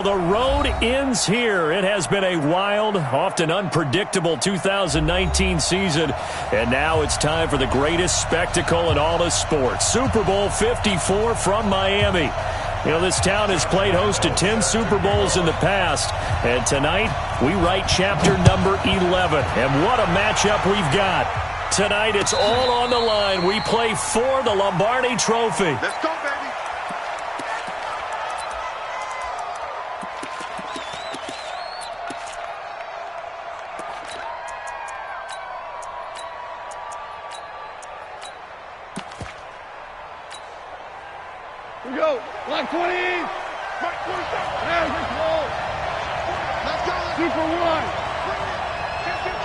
The road ends here. It has been a wild, often unpredictable 2019 season, and now it's time for the greatest spectacle in all of sports. Super Bowl 54 from Miami. You know, this town has played host to 10 Super Bowls in the past, and tonight we write chapter number 11. And what a matchup we've got. Tonight it's all on the line. We play for the Lombardi Trophy. Let's go, baby. Here we go. Line 20. Right 27. There, let's roll. Let's go. Super one.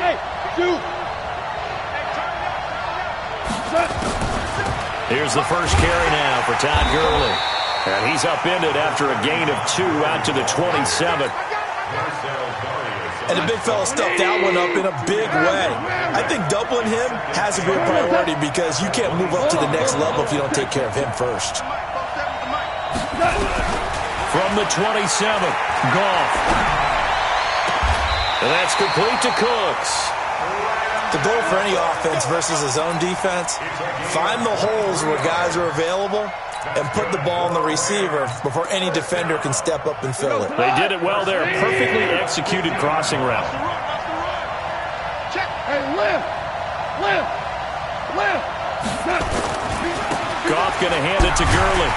Hey, two. Here's the first carry now for Todd Gurley. And he's upended after a gain of 2 out to the 27. And the big fella stuffed that one up in a big way. I think doubling him has to be a priority because you can't move up to the next level if you don't take care of him first. From the 27, Goff. And that's complete to Cooks. The goal for any offense versus his own defense, find the holes where guys are available and put the ball on the receiver before any defender can step up and fill it. They did it well there. Perfectly executed crossing route. Check. Hey, lift. Goff going to hand it to Gurley.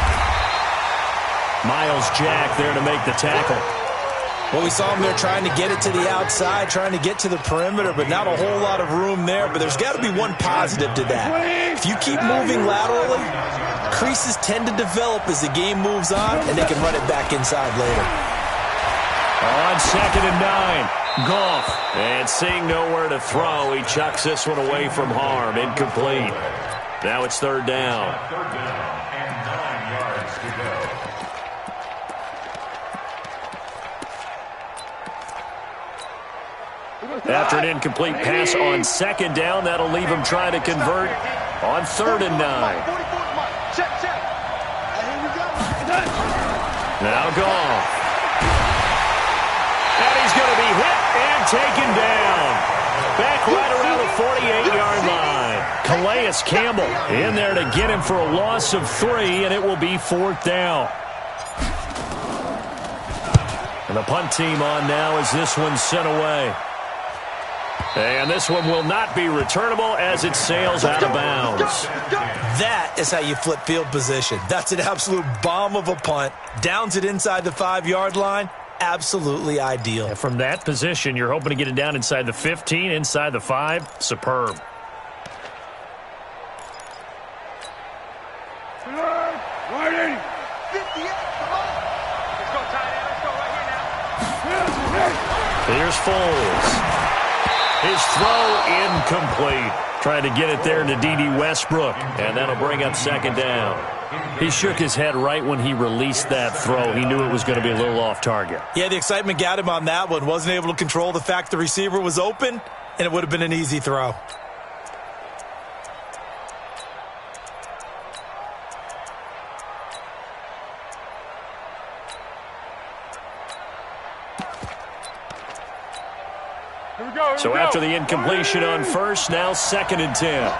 Miles Jack there to make the tackle. Well, we saw him there trying to get it to the outside, trying to get to the perimeter, but not a whole lot of room there. But there's got to be one positive to that. If you keep moving laterally, creases tend to develop as the game moves on, and they can run it back inside later. On 2nd and 9, Goff. And seeing nowhere to throw, he chucks this one away from harm. Incomplete. Now it's 3rd down. And 9 yards to go. After an incomplete pass on 2nd down, that'll leave him trying to convert on 3rd and 9. Check. Here we go. Now Goff. And he's going to be hit and taken down. Back right around the 48-yard line. Calais Campbell in there to get him for a loss of 3, and it will be 4th down. And the punt team on now as this one's sent away. And this one will not be returnable as it sails out of bounds. That is how you flip field position. That's an absolute bomb of a punt. Downs it inside the 5-yard line. Absolutely ideal. And from that position, you're hoping to get it down inside the 15, inside the 5. Superb. Right 80. 58. Come on. Let's go, tight end. Let's go right here now. Here's Foles. His throw incomplete. Trying to get it there to D.D. Westbrook, and that'll bring up 2nd down. He shook his head right when he released that throw. He knew it was going to be a little off target. Yeah, the excitement got him on that one. Wasn't able to control the fact the receiver was open, and it would have been an easy throw. So after the incompletion on 1st, now 2nd and 10.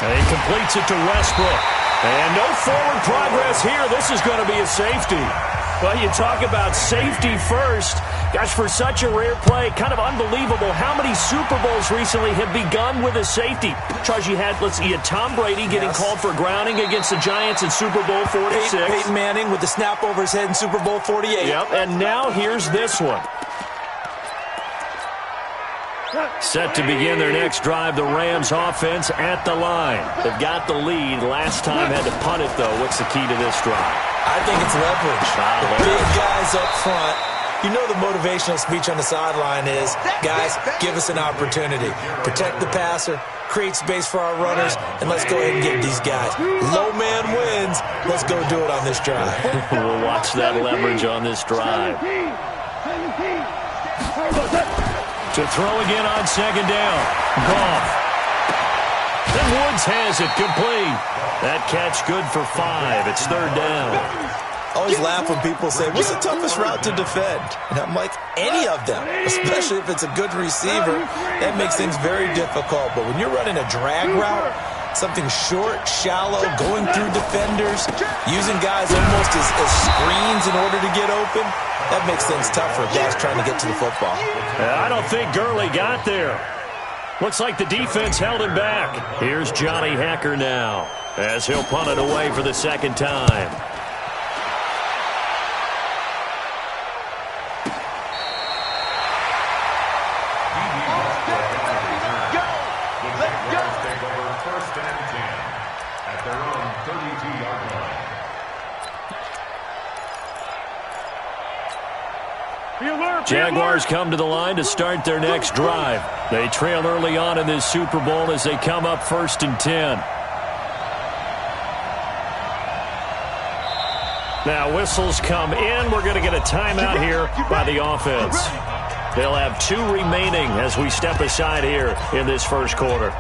And he completes it to Westbrook. And no forward progress here. This is going to be a safety. Well, you talk about safety first. Gosh, for such a rare play, kind of unbelievable how many Super Bowls recently have begun with a safety. Charles, you had Tom Brady getting called for grounding against the Giants in Super Bowl 46. Peyton Manning with the snap over his head in Super Bowl 48. Yep, and now here's this one. Set to begin their next drive, the Rams offense at the line. They've got the lead. Last time had to punt it, though. What's the key to this drive? I think it's leverage. The big guys up front. You know the motivational speech on the sideline is, guys, give us an opportunity. Protect the passer, create space for our runners, and let's go ahead and get these guys. Low man wins. Let's go do it on this drive. We'll watch that leverage on this drive. To throw again on 2nd down. Goff. And Woods has it complete. That catch good for 5. It's third down. I always laugh when people say, what's the toughest route to defend? And I'm like, any of them, especially if it's a good receiver. That makes things very difficult. But when you're running a drag route, something short, shallow, going through defenders, using guys almost as screens in order to get open, that makes things tough for guys trying to get to the football. I don't think Gurley got there. Looks like the defense held him back. Here's Johnny Hacker now as he'll punt it away for the second time. Jaguars come to the line to start their next drive. They trail early on in this Super Bowl as they come up 1st and 10. Now whistles come in. We're going to get a timeout here by the offense. They'll have 2 remaining as we step aside here in this first quarter.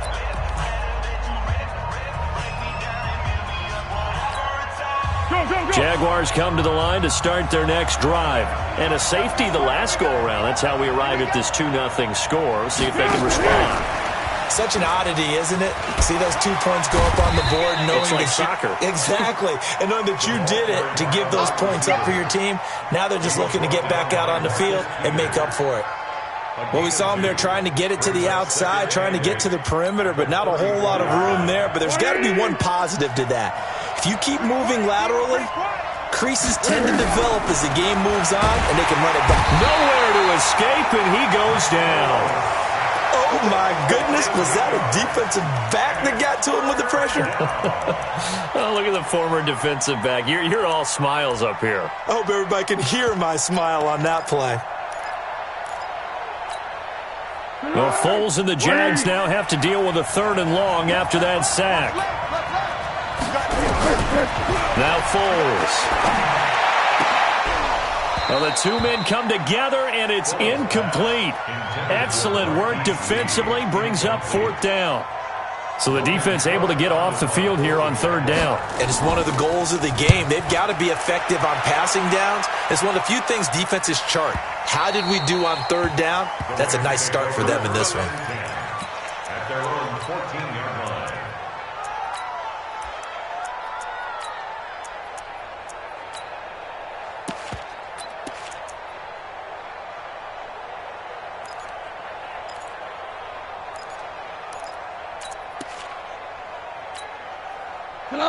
Jaguars come to the line to start their next drive. And a safety the last go-around. That's how we arrive at this 2-0 score. See if they can respond. Such an oddity, isn't it? See those 2 points go up on the board knowing it's like that soccer. Exactly. And knowing that you did it to give those points up for your team. Now they're just looking to get back out on the field and make up for it. Well, we saw them there trying to get it to the outside, trying to get to the perimeter, but not a whole lot of room there. But there's got to be one positive to that. If you keep moving laterally, creases tend to develop as the game moves on, and they can run it back. Nowhere to escape, and he goes down. Oh, my goodness. Was that a defensive back that got to him with the pressure? Oh, look at the former defensive back. You're all smiles up here. I hope everybody can hear my smile on that play. Well, Foles and the Jags now have to deal with a 3rd and long after that sack. Now Foles. Well, the 2 men come together, and it's incomplete. Excellent work defensively, brings up 4th down. So the defense able to get off the field here on 3rd down. And it's one of the goals of the game. They've got to be effective on passing downs. It's one of the few things defenses chart. How did we do on 3rd down? That's a nice start for them in this one. At their own 14-yard line.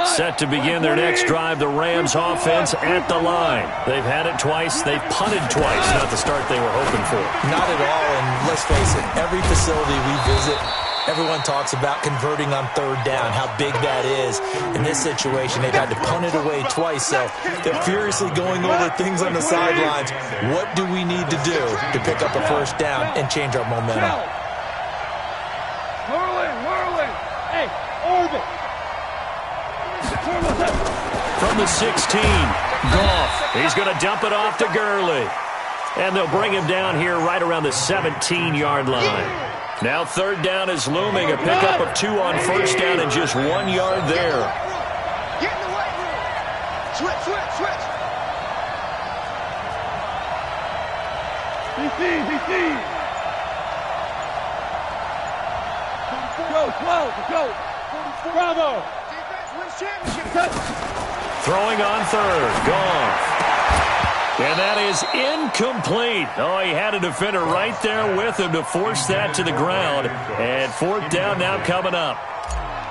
Set to begin their next drive, the Rams offense at the line. They've had it twice. They've punted twice. Not the start they were hoping for. Not at all, and let's face it, every facility we visit, everyone talks about converting on 3rd down, how big that is. In this situation, they've had to punt it away twice, so they're furiously going over things on the sidelines. What do we need to do to pick up a 1st down and change our momentum? Whirling. Hey, orbit. From the 16, Goff. He's going to dump it off to Gurley. And they'll bring him down here right around the 17-yard line. Now 3rd down is looming. A pickup of 2 on 1st down and just 1 yard there. Get in the weight room. Switch. DC. Go. Bravo. Throwing on 3rd. Goff. And that is incomplete. Oh, he had a defender right there with him to force that to the ground. And 4th down now coming up.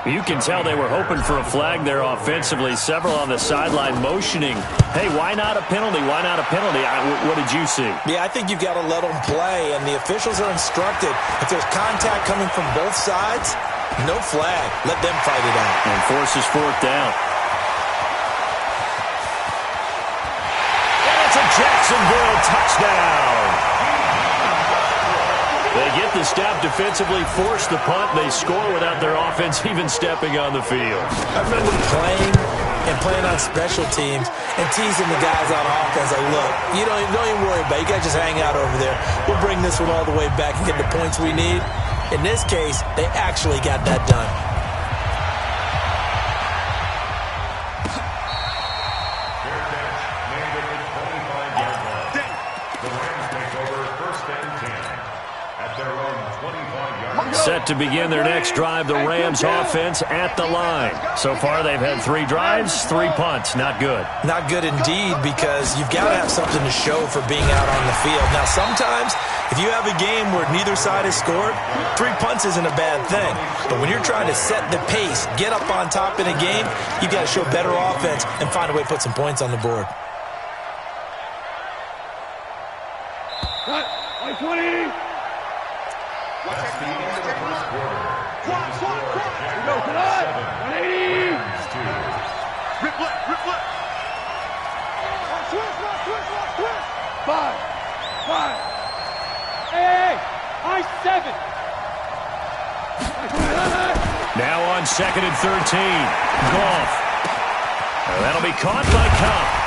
You can tell they were hoping for a flag there offensively. Several on the sideline motioning. Hey, why not a penalty? Why not a penalty? What did you see? Yeah, I think you've got to let them play, and the officials are instructed. If there's contact coming from both sides, no flag. Let them fight it out. And forces 4th down. And it's a Jacksonville touchdown. They get the stop defensively, force the punt. They score without their offense even stepping on the field. I remember playing on special teams and teasing the guys on offense. Like, look, you don't even worry about it. You guys just hang out over there. We'll bring this one all the way back and get the points we need. In this case, they actually got that done. Set to begin their next drive, the Rams offense at the line. So far, they've had 3 drives, 3 punts. Not good. Not good indeed, because you've got to have something to show for being out on the field. Now, sometimes, if you have a game where neither side has scored, 3 punts isn't a bad thing. But when you're trying to set the pace, get up on top in a game, you've got to show better offense and find a way to put some points on the board. Cut. 20. That's the end of the first quarter. We go tonight. 180. Rip left, rip left. Switch. 5. Hey, I-7. Now on 2nd and 13. Goff. That'll be caught by Cobb.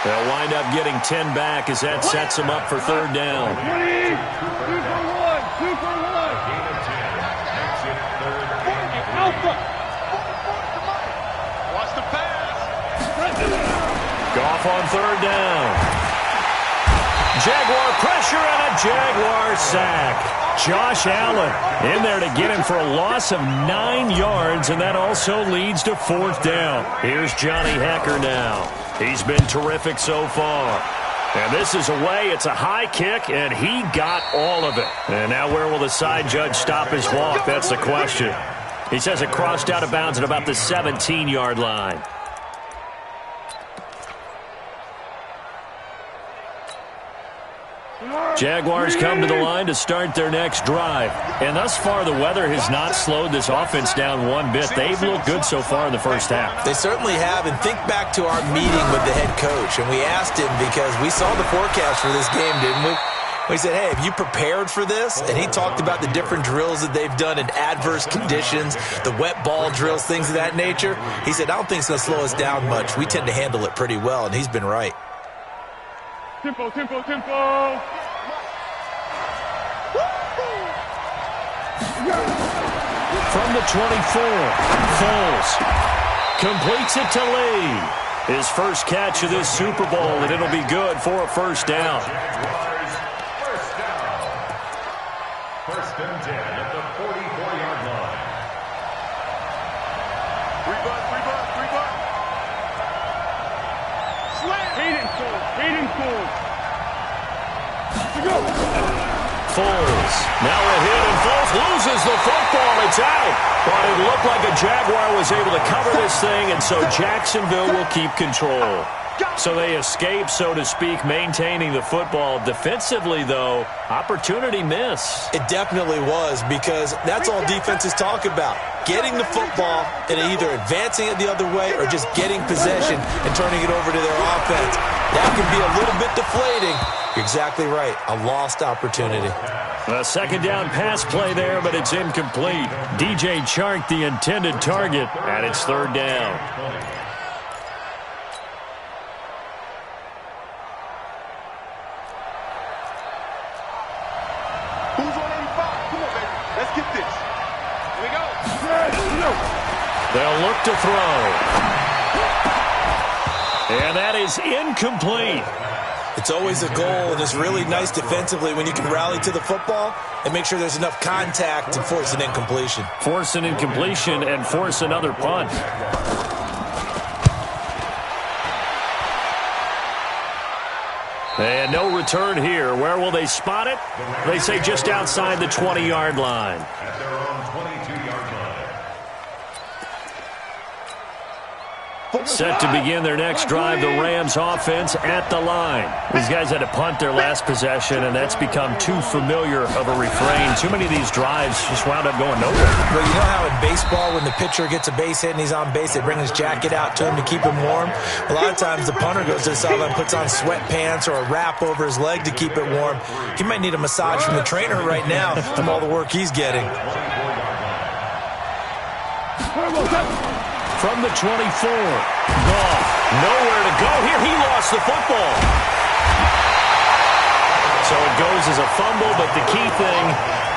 They'll wind up getting 10 back as that sets them up for 3rd down. 20. 2 for 1. 2 for 1. Gain of 10. Makes it 3rd and Alpha. Watch the pass. Goff on 3rd down. Jaguar pressure and a Jaguar sack. Josh Allen in there to get him for a loss of 9 yards, and that also leads to 4th down. Here's Johnny Hecker now. He's been terrific so far. And this is away. It's a high kick, and he got all of it. And now where will the side judge stop his walk? That's the question. He says it crossed out of bounds at about the 17-yard line. Jaguars come to the line to start their next drive. And thus far, the weather has not slowed this offense down one bit. They've looked good so far in the first half. They certainly have, and think back to our meeting with the head coach, and we asked him because we saw the forecast for this game, didn't we? We said, hey, have you prepared for this? And he talked about the different drills that they've done in adverse conditions, the wet ball drills, things of that nature. He said, I don't think it's going to slow us down much. We tend to handle it pretty well, and he's been right. Tempo. From the 24, Foles completes it to Lee. His first catch of this Super Bowl, and it'll be good for a 1st down. First down. 1st and 10 at the 44-yard line. 3 butt. Slam. Hayden Ford. Foles. Now a hit, and Foles loses the football. It's out. But it looked like a Jaguar was able to cover this thing, and so Jacksonville will keep control. So they escape, so to speak, maintaining the football. Defensively, though, opportunity miss. It definitely was, because that's all defenses talk about. Getting the football and either advancing it the other way or just getting possession and turning it over to their offense. That can be a little bit deflating. You're exactly right. A lost opportunity. A 2nd down pass play there, but it's incomplete. DJ Chark, the intended target, and it's 3rd down. Who's on 85? Come on, baby. Let's get this. Here we go. They'll look to throw. And that is incomplete. It's always a goal, and it's really nice defensively when you can rally to the football and make sure there's enough contact to force an incompletion. Force an incompletion and force another punt. And no return here. Where will they spot it? They say just outside the 20-yard line. At their own 22-yard line. Set to begin their next drive, the Rams offense at the line. These guys had to punt their last possession, and that's become too familiar of a refrain. Too many of these drives just wound up going nowhere. But you know how in baseball, when the pitcher gets a base hit and he's on base, they bring his jacket out to him to keep him warm? A lot of times the punter goes to the sideline, puts on sweatpants or a wrap over his leg to keep it warm. He might need a massage from the trainer right now from all the work he's getting. From the 24, Goff, nowhere to go here. He lost the football. So it goes as a fumble, but the key thing,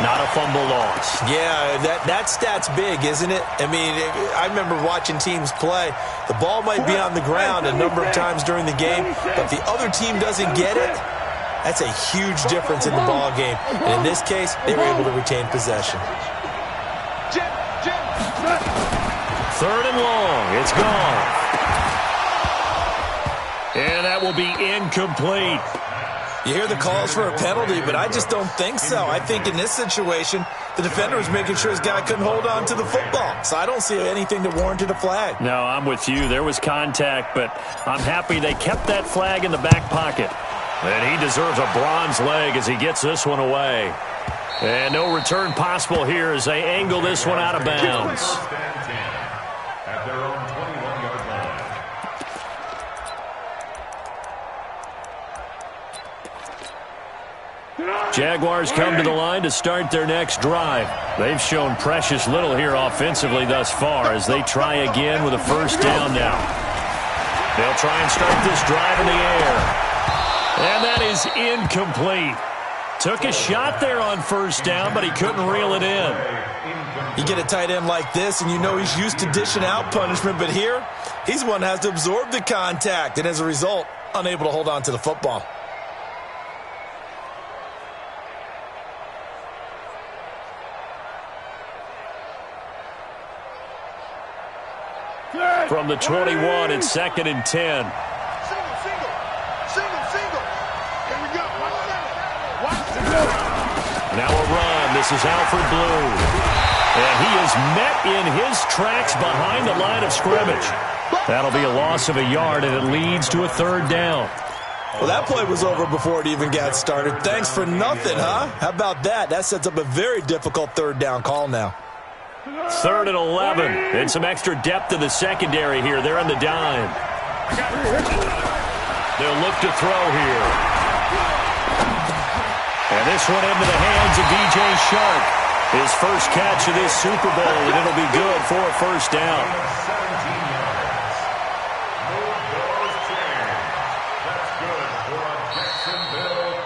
not a fumble loss. Yeah, that stat's big, isn't it? I mean, I remember watching teams play. The ball might be on the ground a number of times during the game, but if the other team doesn't get it, That's a huge difference in the ball game. And in this case, they were able to retain possession. Third and long. It's gone. And that will be incomplete. You hear the calls for a penalty, but I just don't think so. I think in this situation, the defender was making sure his guy couldn't hold on to the football. So I don't see anything that warranted a flag. No, I'm with you. There was contact, but I'm happy they kept that flag in the back pocket. And he deserves a bronze leg as he gets this one away. And no return possible here as they angle this one out of bounds. At their own 21-yard line. Jaguars come to the line to start their next drive. They've shown precious little here offensively thus far as they try again with a first down now. They'll try and start this drive in the air. And that is incomplete. Took a shot there on first down, but he couldn't reel it in. You get a tight end like this, and you know he's used to dishing out punishment, but here, he's one that has to absorb the contact, and as a result, unable to hold on to the football. From the 21, it's 2nd and 10. Now a run. This is Alfred Blue. And he is met in his tracks behind the line of scrimmage. That'll be a loss of a yard, and it leads to a third down. Well, that play was over before it even got started. Thanks for nothing, huh? How about that? That sets up a very difficult third down call now. 3rd and 11. And some extra depth in the secondary here. They're on the dime. They'll look to throw here. And this one into the hands of DJ Shark. His first catch of this Super Bowl, and it'll be good for a first down. 17 yards. No balls changed. That's good for a Jacksonville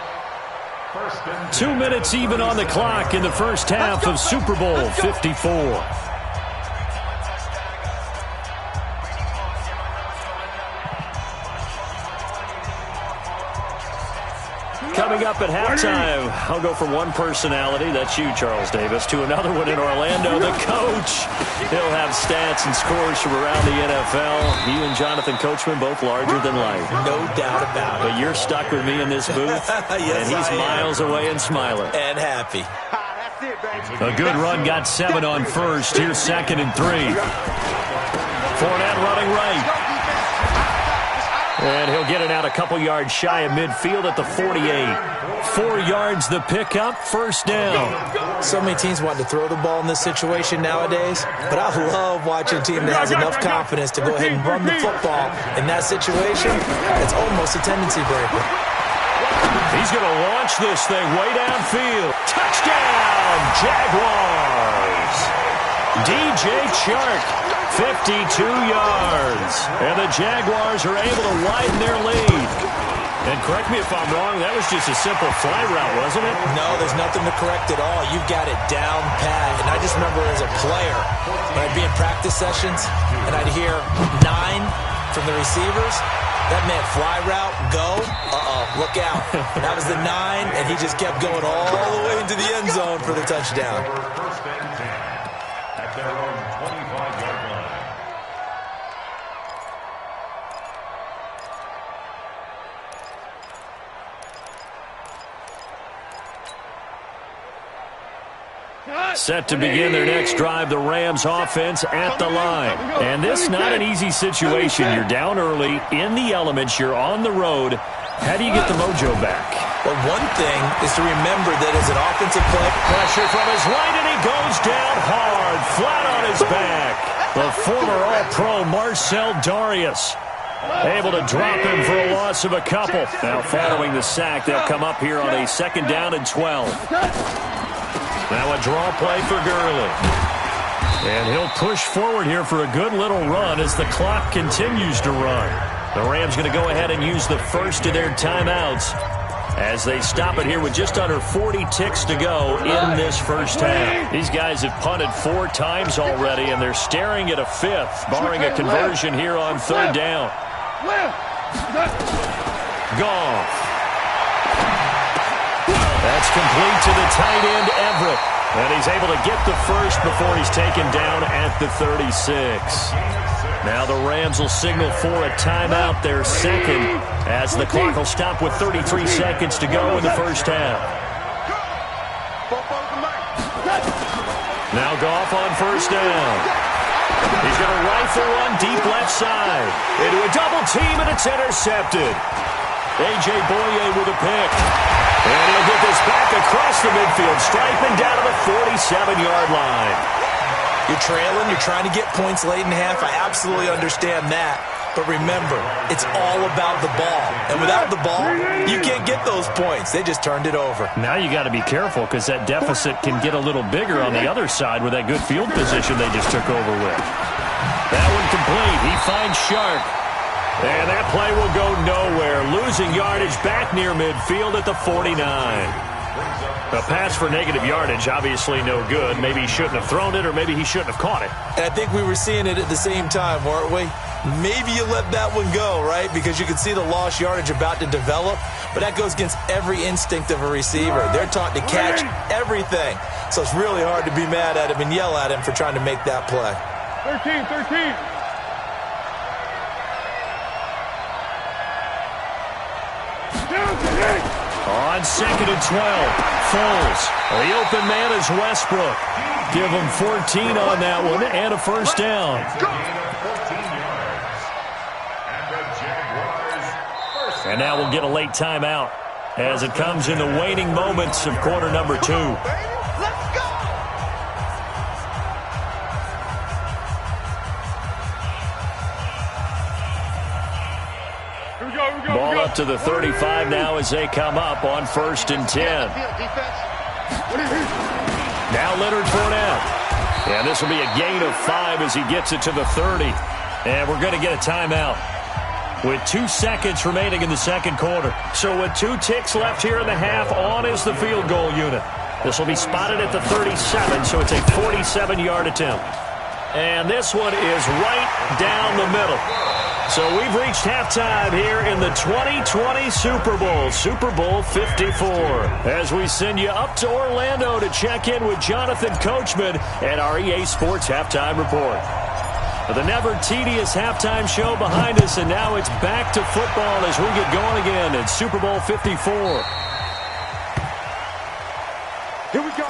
first and 2 minutes even on the clock in the first half of Super Bowl 54. Coming up at halftime, I'll go from one personality, that's you, Charles Davis, to another one in Orlando, the coach. He'll have stats and scores from around the NFL. You and Jonathan Coachman, both larger than life. No doubt about it. But you're stuck with me in this booth, Yes, and he's I am. miles away and smiling. And happy. A good run got 7 on first. Here's 2nd and 3. Fournette running right. And he'll get it out a couple yards shy of midfield at the 48. 4 yards the pickup, first down. So many teams want to throw the ball in this situation nowadays, but I love watching a team that has enough confidence to go ahead and run the football. In that situation, it's almost a tendency breaker. He's going to launch this thing way downfield. Touchdown, Jaguars. DJ Chark, 52 yards. And the Jaguars are able to widen their lead. And correct me if I'm wrong, that was just a simple fly route, wasn't it? No, there's nothing to correct at all. You've got it down pat. And I just remember as a player, when I'd be in practice sessions, and I'd hear 9 from the receivers, that meant fly route, go, look out. That was the 9, and he just kept going all the way into the end zone for the touchdown. first and 10 at their own 25-yard line. Set to begin their next drive, the Rams offense at the line. And this not an easy situation. You're down early, in the elements, you're on the road. How do you get the mojo back? Well, one thing is to remember that as an offensive player, Pressure from his right, and he goes down hard, flat on his back. The former All-Pro Marcel Darius able to drop him for a loss of a couple. Now following the sack, they'll come up here on a 2nd down and 12. Now a draw play for Gurley. And he'll push forward here for a good little run as the clock continues to run. The Rams going to go ahead and use the first of their timeouts as they stop it here with just under 40 ticks to go in this first half. These guys have punted 4 times already, and they're staring at a 5th, barring a conversion here on 3rd down. Goff. That's complete to the tight end, Everett. And he's able to get the first before he's taken down at the 36. Now the Rams will signal for a timeout, their second, as the clock will stop with 33 seconds to go in the first half. Now Goff on first down. He's going to rifle one deep left side. Into a double team, and it's intercepted. A.J. Boye with a pick. And he'll get this back across the midfield, striping down to the 47-yard line. You're trailing, you're trying to get points late in half. I absolutely understand that. But remember, it's all about the ball. And without the ball, you can't get those points. They just turned it over. Now you got to be careful because that deficit can get a little bigger on the other side with that good field position they just took over with. That one complete. He finds Sharp. And that play will go nowhere. Losing yardage back near midfield at the 49. A pass for negative yardage, obviously no good. Maybe he shouldn't have thrown it, or maybe he shouldn't have caught it. And I think we were seeing it at the same time, weren't we? Maybe you let that one go, right? Because you can see the lost yardage about to develop. But that goes against every instinct of a receiver. They're taught to catch everything. So it's really hard to be mad at him and yell at him for trying to make that play. 13. On 2nd and 12, Foles. The open man is Westbrook. Give him 14 on that one and a first down. And now we'll get a late timeout as it comes in the waning moments of quarter number 2. Ball up to the 35 now as they come up on 1st and 10. Now Leonard Fournette. And this will be a gain of 5 as he gets it to the 30. And we're going to get a timeout with 2 seconds remaining in the second quarter. So with 2 ticks left here in the half, on is the field goal unit. This will be spotted at the 37, so it's a 47-yard attempt. And this one is right down the middle. So we've reached halftime here in the 2020 Super Bowl, Super Bowl 54. As we send you up to Orlando to check in with Jonathan Coachman and our EA Sports Halftime Report. The never tedious halftime show behind us, and now it's back to football as we get going again in Super Bowl 54. Here we go.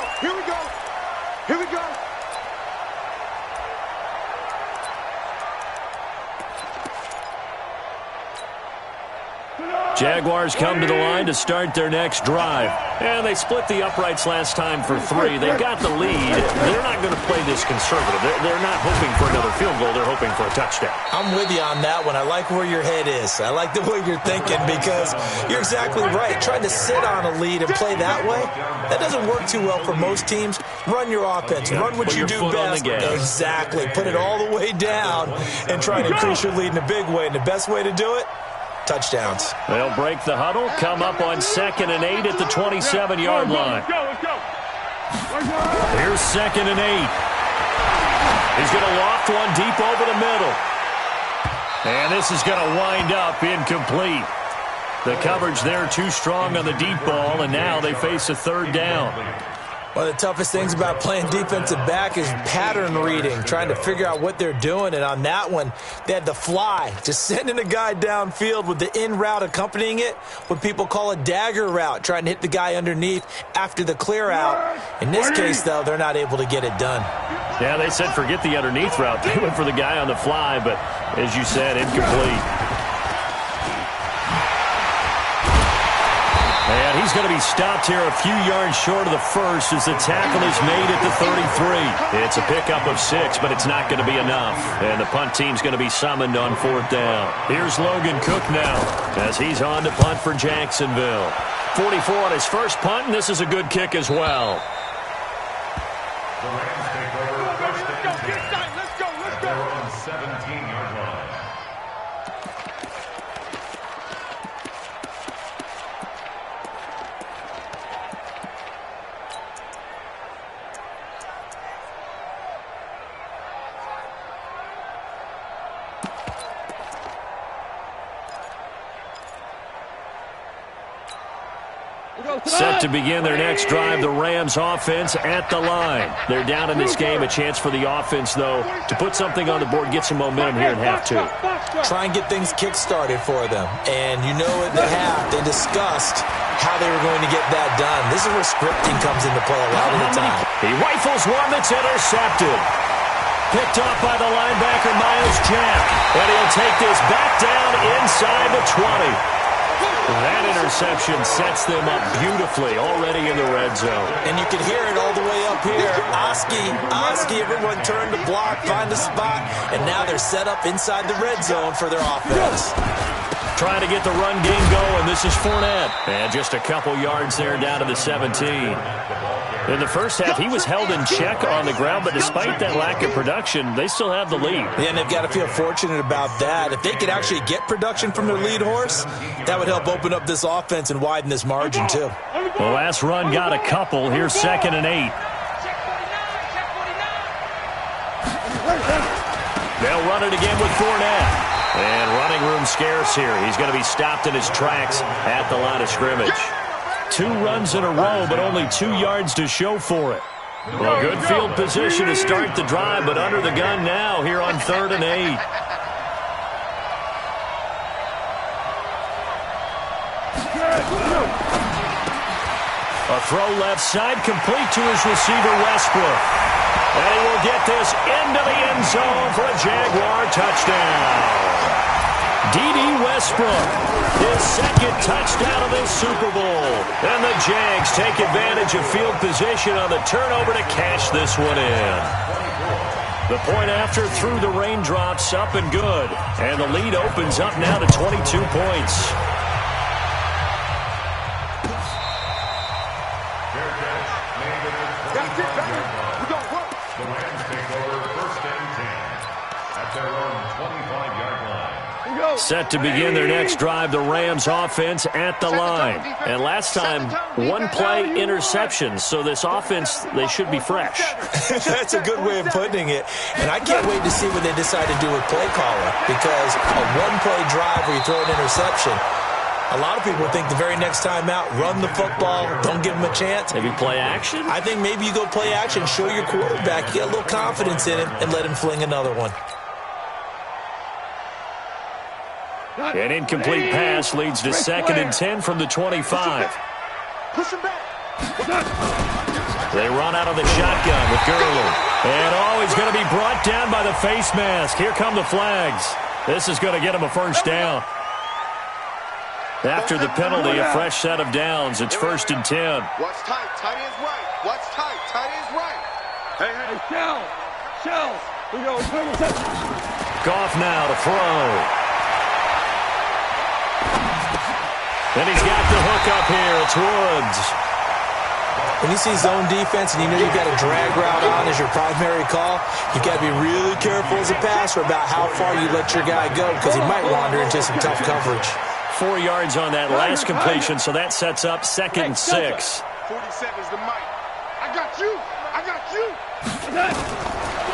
Jaguars come to the line to start their next drive. And they split the uprights last time for 3. They got the lead. They're not going to play this conservative. They're not hoping for another field goal. They're hoping for a touchdown. I'm with you on that one. I like where your head is. I like the way you're thinking because you're exactly right. Trying to sit on a lead and play that way, that doesn't work too well for most teams. Run your offense. Run what you do best. Exactly. Put it all the way down and try to increase your lead in a big way. And the best way to do it, touchdowns. They'll break the huddle, come up on 2nd and 8 at the 27-yard line. Let's go. Here's 2nd and 8. He's going to loft one deep over the middle. And this is going to wind up incomplete. The coverage there too strong on the deep ball, and now they face a 3rd down. One of the toughest things about playing defensive back is pattern reading, trying to figure out what they're doing. And on that one, they had the fly, just sending a guy downfield with the in route accompanying it, what people call a dagger route, trying to hit the guy underneath after the clear out. In this case, though, they're not able to get it done. Yeah, they said forget the underneath route. They went for the guy on the fly, but as you said, incomplete. And he's going to be stopped here a few yards short of the first as the tackle is made at the 33. It's a pickup of 6, but it's not going to be enough. And the punt team's going to be summoned on 4th down. Here's Logan Cook now as he's on to punt for Jacksonville. 44 on his first punt, and this is a good kick as well. The Rams take over 1st and 10. Let's go. They're on 17-yard line. Set to begin their next drive, the Rams offense at the line. They're down in this game. A chance for the offense, though, to put something on the board, get some momentum here in half two. Try and get things kick-started for them. And you know at the half, they discussed how they were going to get that done. This is where scripting comes into play a lot of the time. He rifles one that's intercepted. Picked off by the linebacker, Miles Jack. And he'll take this back down inside the 20. That interception sets them up beautifully already in the red zone. And you can hear it all the way up here. Oski, everyone turn to block, find a spot, and now they're set up inside the red zone for their offense. Trying to get the run game going. This is Fournette. And just a couple yards there down to the 17. In the first half, he was held in check on the ground, but despite that lack of production, they still have the lead. Yeah, and they've got to feel fortunate about that. If they could actually get production from their lead horse, that would help open up this offense and widen this margin, too. The last run got a couple. Here's 2nd and 8. They'll run it again with Fournette. And running room scarce here. He's going to be stopped in his tracks at the line of scrimmage. 2 runs in a row, but only 2 yards to show for it. Well, good field position to start the drive, but under the gun now here on 3rd and 8. A throw left side, complete to his receiver, Westbrook. And he will get this into the end zone for a Jaguar touchdown. D.D. Westbrook, his 2nd touchdown of this Super Bowl. And the Jags take advantage of field position on the turnover to cash this one in. The point after through the raindrops, up and good. And the lead opens up now to 22 points. The Rams take over 1st and 10 at their own 25-yard line. Set to begin their next drive, the Rams offense at the line. And last time, 1 play interception, so this offense, they should be fresh. That's a good way of putting it. And I can't wait to see what they decide to do with play calling, because a 1-play drive where you throw an interception, a lot of people think the very next time out, run the football, don't give them a chance. Maybe play action? I think maybe you go play action, show your quarterback, you get a little confidence in him, and let him fling another one. An incomplete pass leads to 2nd and 10 from the 25. Push him back. They run out of the shotgun with Gurley. And he's going to be brought down by the face mask. Here come the flags. This is going to get him a 1st down. After the penalty, a fresh set of downs. It's 1st and 10. What's tight? Tight ends right. What's tight? Tight ends right. Hey. Shells. We go. Goff now to throw. And he's got the hook up here. It's Woods. When you see zone defense and you know you've got a drag route on as your primary call, you've got to be really careful as a passer about how far you let your guy go, because he might wander into some tough coverage. 4 yards on that last completion, so that sets up 2nd and 6. 40 seconds to Mike. I got you.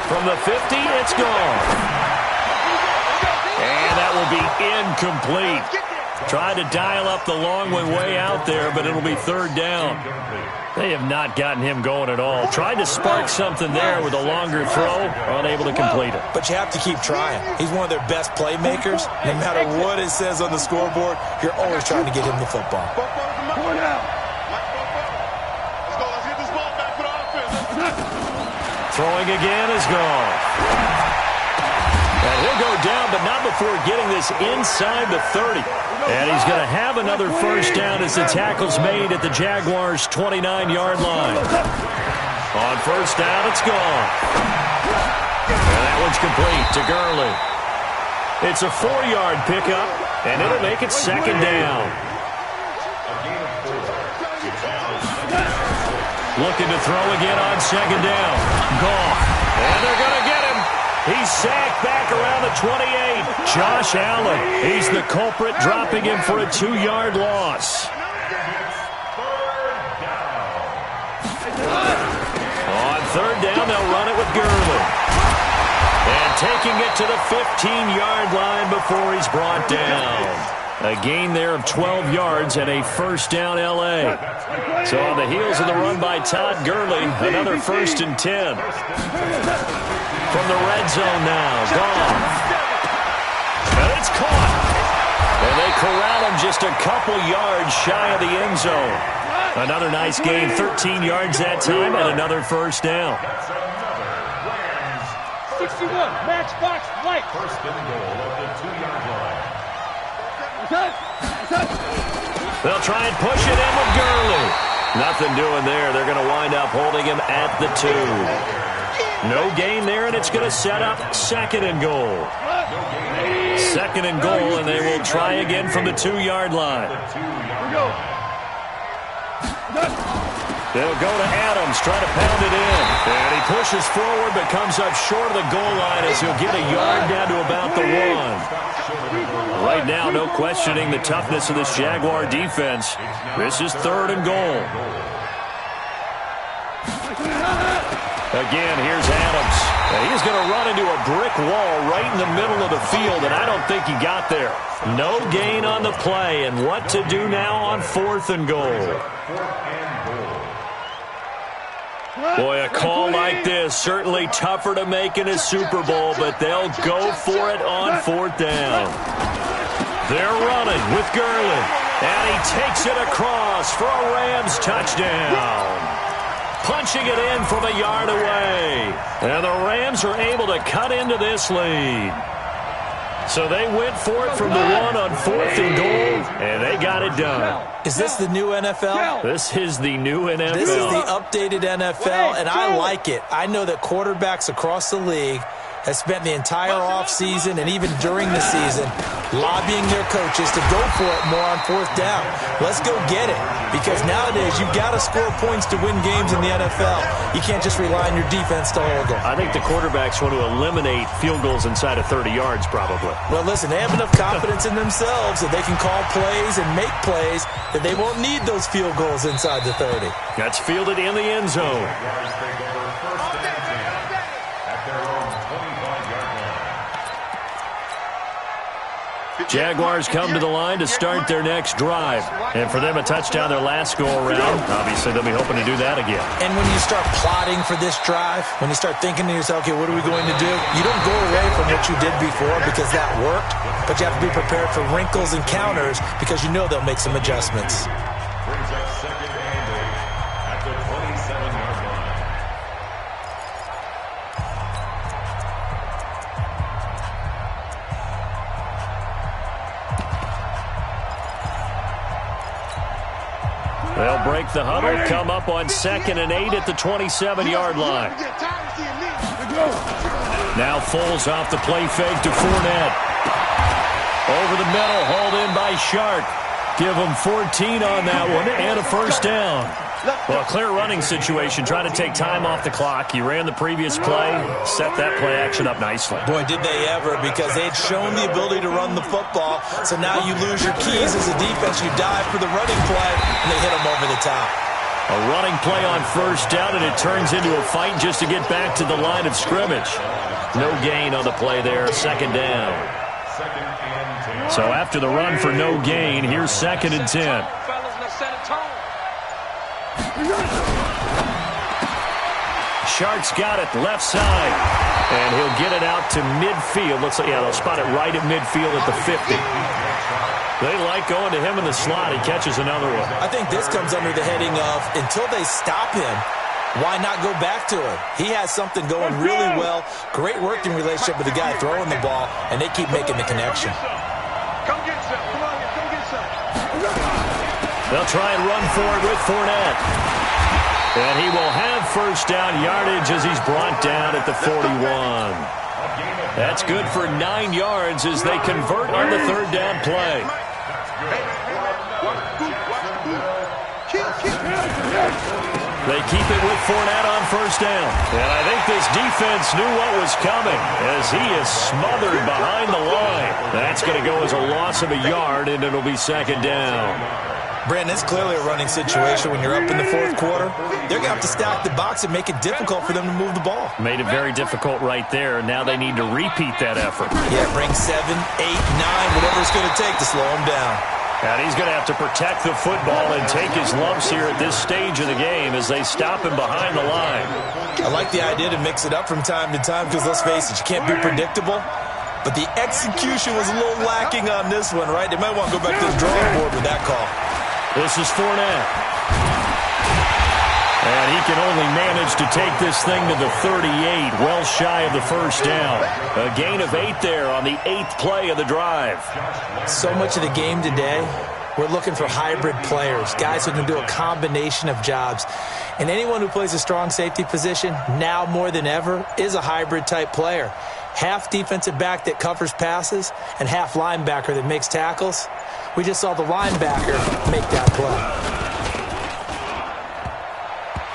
From the 50, it's gone. And that will be incomplete. Tried to dial up the long way out there, but it'll be 3rd down. They have not gotten him going at all. Tried to spark something there with a longer throw, unable to complete it. But you have to keep trying. He's one of their best playmakers. No matter what it says on the scoreboard, you're always trying to get him the football. Throwing again is gone. And he'll go down, but not before getting this inside the 30. And he's going to have another 1st down as the tackle's made at the Jaguars' 29-yard line. On 1st down, it's gone. And that one's complete to Gurley. It's a 4-yard pickup, and it'll make it 2nd down. Looking to throw again on 2nd down. Goff. And they're going to get him. He's sacked back around the 28. Josh Allen, he's the culprit, dropping him for a 2-yard loss. On 3rd down, they'll run it with Gurley. And taking it to the 15-yard line before he's brought down. A gain there of 12 yards and a first down L.A. So on the heels of the run by Todd Gurley, another 1st and 10. From the red zone now, Goff. And it's caught. And they corral him just a couple yards shy of the end zone. Another nice gain, 13 yards that time, and another first down. 61, matchbox light. First and goal at the 2-yard line. They'll try and push it in with Gurley. Nothing doing there. They're going to wind up holding him at the 2. No gain there, and it's going to set up 2nd and goal. 2nd and goal, and they will try again from the 2-yard line. They'll go to Adams, try to pound it in. And he pushes forward, but comes up short of the goal line as he'll get a yard down to about the 1. Right now, no questioning the toughness of this Jaguar defense. This is 3rd and goal. Again, here's Adams. He's going to run into a brick wall right in the middle of the field, and I don't think he got there. No gain on the play, and what to do now on 4th and goal. Boy, a call like this, certainly tougher to make in a Super Bowl, but they'll go for it on 4th down. They're running with Gurley, and he takes it across for a Rams touchdown. Punching it in from a yard away. And the Rams are able to cut into this lead. So they went for it from the 1 on 4th and goal, and they got it done. Is this the new NFL? This is the new NFL. This is the updated NFL, and I like it. I know that quarterbacks across the league have spent the entire offseason and even during the season lobbying their coaches to go for it more on 4th down. Let's go get it, because nowadays you've got to score points to win games in the NFL. You can't just rely on your defense to hold them. I think the quarterbacks want to eliminate field goals inside of 30 yards probably. Well, listen, they have enough confidence in themselves that they can call plays and make plays that they won't need those field goals inside the 30. That's fielded in the end zone. Jaguars come to the line to start their next drive. And for them, a touchdown their last go-around. Obviously, they'll be hoping to do that again. And when you start plotting for this drive, when you start thinking to yourself, okay, what are we going to do? You don't go away from what you did before because that worked, but you have to be prepared for wrinkles and counters because you know they'll make some adjustments. Brings up 2nd and 8 at the 27-yard line. They'll break the huddle, come up on 2nd and 8 at the 27-yard line. Now Foles off the play fake to Fournette. Over the middle, hauled in by Shark. Give him 14 on that one and a first down. Well, a clear running situation, trying to take time off the clock. He ran the previous play, set that play action up nicely. Boy, did they ever, because they'd shown the ability to run the football. So now you lose your keys as a defense. You dive for the running play, and they hit them over the top. A running play on first down, and it turns into a fight just to get back to the line of scrimmage. No gain on the play there, 2nd down. So after the run for no gain, here's 2nd and 10. Shark's got it left side, and he'll get it out to midfield. Looks like, yeah, they'll spot it right at midfield at the 50. They like going to him in the slot. He catches another one. I think this comes under the heading of, until they stop him, why not go back to him? He has something going really well. Great working relationship with the guy throwing the ball, and they keep making the connection. Come get some. Come on, come get some. They'll try and run forward with Fournette. And he will have first down yardage as he's brought down at the 41. That's good for 9 yards as they convert on the 3rd down play. They keep it with Fournette on first down. And I think this defense knew what was coming as he is smothered behind the line. That's going to go as a loss of a yard, and it'll be 2nd down. Brandon, it's clearly a running situation when you're up in the fourth quarter. They're going to have to stack the box and make it difficult for them to move the ball. Made it very difficult right there. Now they need to repeat that effort. Yeah, bring 7, 8, 9, whatever it's going to take to slow them down. And he's going to have to protect the football and take his lumps here at this stage of the game as they stop him behind the line. I like the idea to mix it up from time to time because, let's face it, you can't be predictable. But the execution was a little lacking on this one, right? They might want to go back to the drawing board with that call. This is Fournette. And he can only manage to take this thing to the 38, well shy of the first down. A gain of 8 there on the 8th play of the drive. So much of the game today, we're looking for hybrid players, guys who can do a combination of jobs. And anyone who plays a strong safety position, now more than ever, is a hybrid-type player. Half defensive back that covers passes and half linebacker that makes tackles. We just saw the linebacker make that play.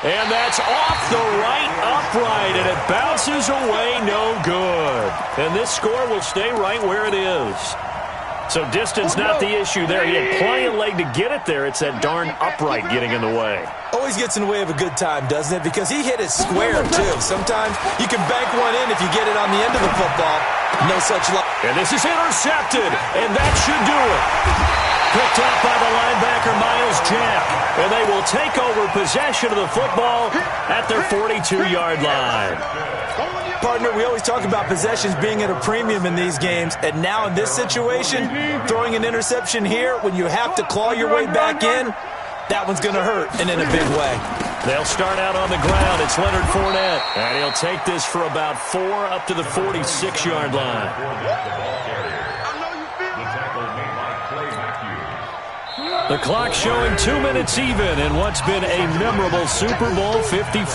And that's off the right upright, and it bounces away, no good. And this score will stay right where it is. So distance not the issue there. He had plenty of leg to get it there. It's that darn upright getting in the way. Always gets in the way of a good time, doesn't it? Because he hit it square, too. Sometimes you can bank one in if you get it on the end of the football. No such luck. And this is intercepted, and that should do it. Picked up by the linebacker, Miles Jack. And they will take over possession of the football at their 42-yard line. Partner, we always talk about possessions being at a premium in these games. And now in this situation, throwing an interception here when you have to claw your way back in, that one's going to hurt, and in a big way. They'll start out on the ground. It's Leonard Fournette. And he'll take this for about 4 up to the 46-yard line. The clock showing 2 minutes even in what's been a memorable Super Bowl 54.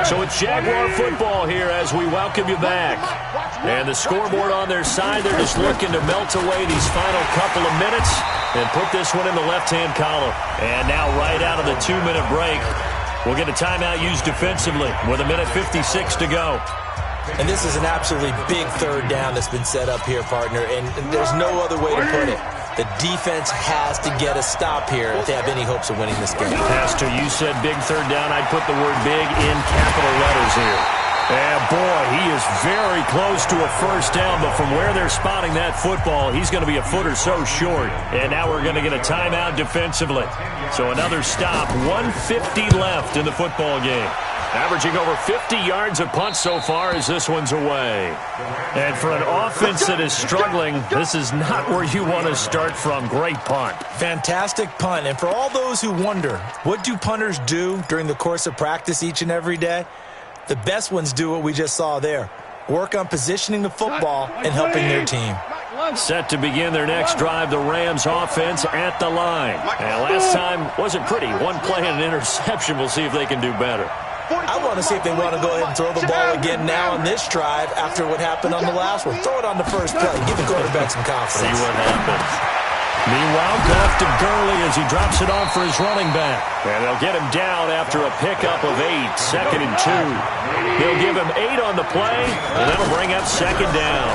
So it's Jaguar football here as we welcome you back. And the scoreboard on their side, they're just looking to melt away these final couple of minutes and put this one in the left-hand column. And now right out of the 2-minute break, we'll get a timeout used defensively with 1:56 to go. And this is an absolutely big third down that's been set up here, partner, and there's no other way to put it. The defense has to get a stop here if they have any hopes of winning this game. Pastor, you said big third down. I'd put the word big in capital letters here. And boy, he is very close to a first down, but from where they're spotting that football, he's going to be a foot or so short. And now we're going to get a timeout defensively. So another stop, 1:50 left in the football game. Averaging over 50 yards a punt so far as this one's away. And for an offense that is struggling, this is not where you want to start from. Great punt. Fantastic punt. And for all those who wonder, what do punters do during the course of practice each and every day? The best ones do what we just saw there. Work on positioning the football and helping their team. Set to begin their next drive, the Rams offense at the line. And last time wasn't pretty. One play and an interception. We'll see if they can do better. I want to see if they want to go ahead and throw the ball again now on this drive after what happened on the last one. Throw it on the first play. Give the quarterback some confidence. See what happens. Meanwhile, Goff to Gurley as he drops it off for his running back. And they'll get him down after a pickup of 8, 2nd and 2. They'll give him 8 on the play, and that'll bring up 2nd down.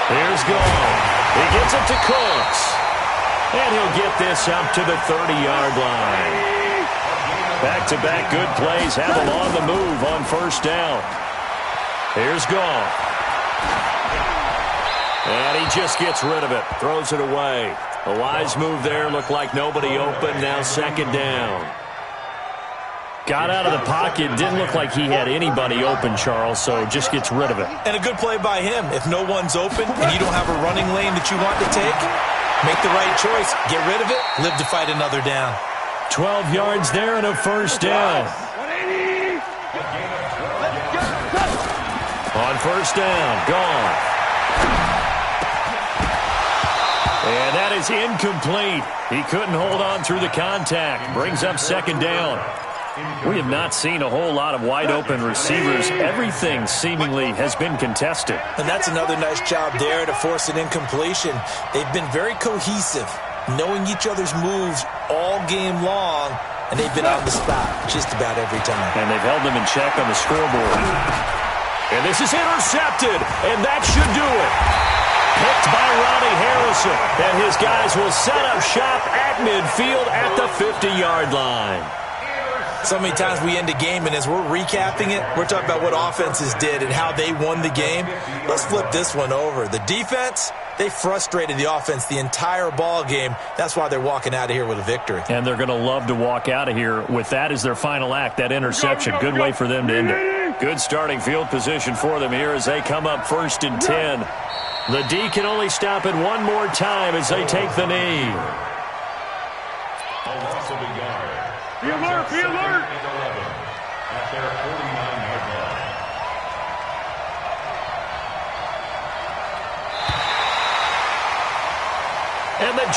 Here's Goff. He gets it to Cooks. And he'll get this up to the 30-yard line. Back-to-back good plays have him on the move on first down. Here's Goff. And he just gets rid of it. Throws it away. A wise move there. Looked like nobody open. Now 2nd down. Got out of the pocket. Didn't look like he had anybody open, Charles, so just gets rid of it. And a good play by him. If no one's open and you don't have a running lane that you want to take, make the right choice. Get rid of it. Live to fight another down. 12 yards there and a first down. On first down, gone. And that is incomplete. He couldn't hold on through the contact. Brings up 2nd down. We have not seen a whole lot of wide-open receivers. Everything seemingly has been contested. And that's another nice job there to force an incompletion. They've been very cohesive, knowing each other's moves all game long, and they've been on the spot just about every time. And they've held them in check on the scoreboard. And this is intercepted, and that should do it. Picked by Ronnie Harrison. And his guys will set up shop at midfield at the 50-yard line. So many times we end a game, and as we're recapping it, we're talking about what offenses did and how they won the game. Let's flip this one over. The defense, they frustrated the offense the entire ball game. That's why they're walking out of here with a victory. And they're going to love to walk out of here with that as their final act, that interception. Good way for them to end it. Good starting field position for them here as they come up 1st and 10. The D can only stop it one more time as they take the knee. A loss of a yard. Be alert, be alert. And 11 at their 49-yard line. And the